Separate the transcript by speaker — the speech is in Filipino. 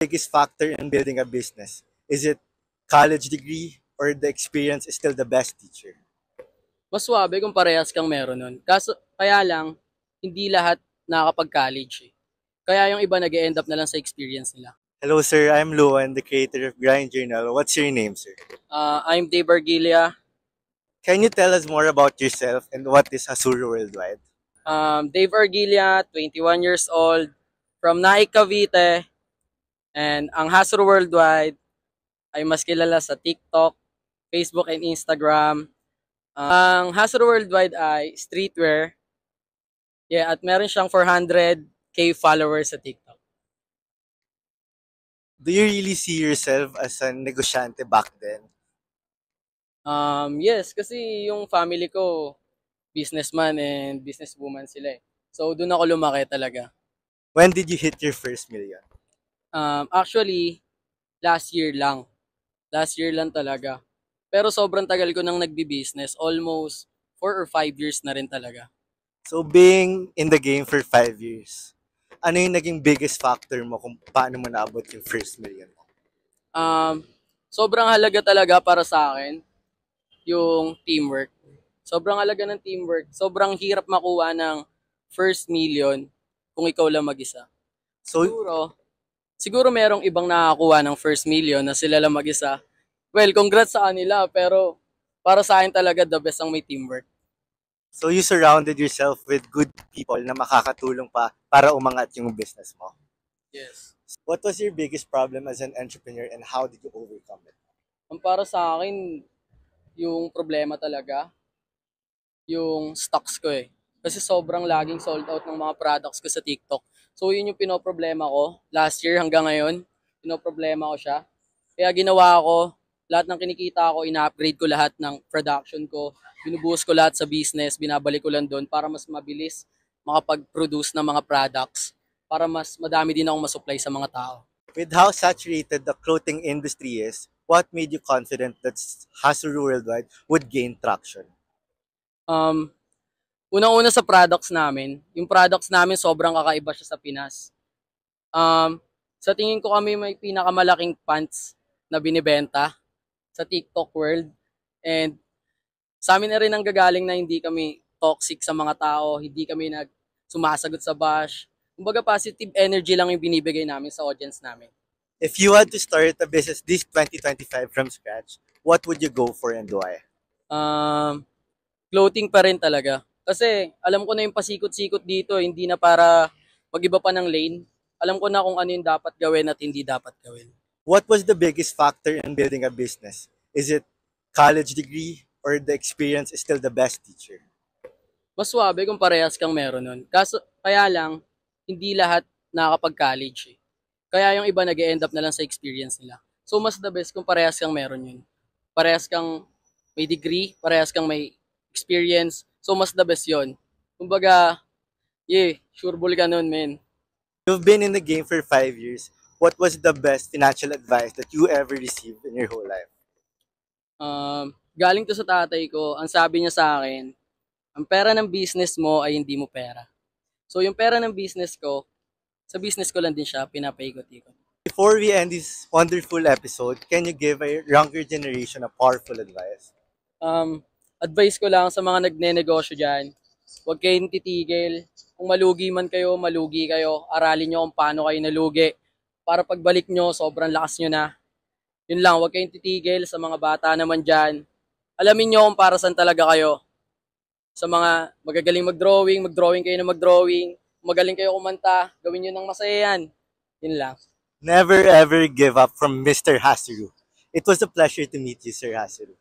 Speaker 1: biggest factor in building a business? Is it college degree or the experience is still the best teacher?
Speaker 2: Mas swabe kung parehas kang meron nun. Kaya lang, hindi lahat nakakapag-college eh. Kaya yung iba nag-end up na lang sa experience nila.
Speaker 1: Hello sir, I'm Luan, the creator of Grind Journal. What's your name, sir?
Speaker 2: I'm Dave Argilia.
Speaker 1: Can you tell us more about yourself and what is Hasuru Worldwide?
Speaker 2: Dave Argilia, 21 years old, from Naik, Cavite. And ang Hasro Worldwide ay mas kilala sa TikTok, Facebook, and Instagram. Ang Hasro Worldwide ay streetwear. Yeah, at meron siyang 400k followers sa TikTok.
Speaker 1: Do you really see yourself as a negosyante back then?
Speaker 2: Yes, kasi yung family ko, businessman and businesswoman sila eh. So, doon ako lumaki talaga.
Speaker 1: When did you hit your first million?
Speaker 2: Actually, last year lang. Last year lang talaga. Pero sobrang tagal ko nang nagbi-business. Almost 4 or 5 years na rin talaga.
Speaker 1: So being in the game for 5 years, ano yung naging biggest factor mo kung paano mo naabot yung first million mo?
Speaker 2: Sobrang halaga talaga para sa akin yung teamwork. Sobrang halaga ng teamwork. Sobrang hirap makuha ng first million kung ikaw lang mag-isa.
Speaker 1: So,
Speaker 2: Siguro merong ibang nakakuha ng first million na sila lang mag-isa. Well, congrats sa kanila, pero para sa akin talaga the best ang may teamwork.
Speaker 1: so you surrounded yourself with good people na makakatulong pa para umangat yung business mo.
Speaker 2: Yes.
Speaker 1: What was your biggest problem as an entrepreneur and how did you overcome it?
Speaker 2: Ang para sa akin, yung problema talaga, yung stocks ko eh. Kasi sobrang laging sold out ng mga products ko sa TikTok. So yun yung pinoproblema ko. Last year hanggang ngayon, pinoproblema ko siya. Kaya ginawa ko, lahat ng kinikita ko, ina-upgrade ko lahat ng production ko. Binubuhos ko lahat sa business, binabalik ko lang doon para mas mabilis makapag-produce ng mga products. Para mas madami din akong masupply sa mga tao.
Speaker 1: With how saturated the clothing industry is, what made you confident that Hasuru Worldwide would gain traction?
Speaker 2: Um, Unang-una sa products namin, yung products namin sobrang kakaiba siya sa Pinas. Sa tingin ko kami may pinakamalaking pants na binibenta sa TikTok world. And sa amin na rin ang gagaling na hindi kami toxic sa mga tao, hindi kami sumasagot sa bash. Kumbaga positive energy lang yung binibigay namin sa audience namin.
Speaker 1: If you had to start a business this 2025 from scratch, what would you go for and why?
Speaker 2: Clothing pa rin talaga. Kasi alam ko na yung pasikot-sikot dito, hindi na para mag-iba pa ng lane. Alam ko na kung ano yung dapat gawin at hindi dapat gawin.
Speaker 1: What was the biggest factor in building a business? Is it college degree or the experience is still the best teacher?
Speaker 2: Mas swabe kung parehas kang meron nun. Kaya lang, hindi lahat nakakapag-college eh. Kaya yung iba nag-end up na lang sa experience nila. So mas the best kung parehas kang meron yun. Parehas kang may degree, parehas kang may experience. So mas the best yun. Kumbaga, sure ball ka nun, men.
Speaker 1: You've been in the game for 5 years. What was the best financial advice that you ever received in your whole life?
Speaker 2: Galing to sa tatay ko, ang sabi niya sa akin, ang pera ng business mo ay hindi mo pera. So yung pera ng business ko, sa business ko lang din siya, pinapaikot-ikot.
Speaker 1: Before we end this wonderful episode, can you give a younger generation a powerful advice?
Speaker 2: Advice ko lang sa mga nagne-negosyo dyan, huwag kayong titigil. Kung malugi man kayo, malugi kayo. Aralin nyo kung paano kayo nalugi. Para pagbalik nyo, sobrang lakas nyo na. Yun lang, huwag kayong titigil sa mga bata naman dyan. Alamin nyo kung para saan talaga kayo. Sa mga magagaling mag-drawing kayo na mag-drawing. Magaling kayo kumanta, gawin nyo ng masaya yan. Yun lang.
Speaker 1: Never ever give up from Mr. Hasuru. It was a pleasure to meet you, Sir Hasuru.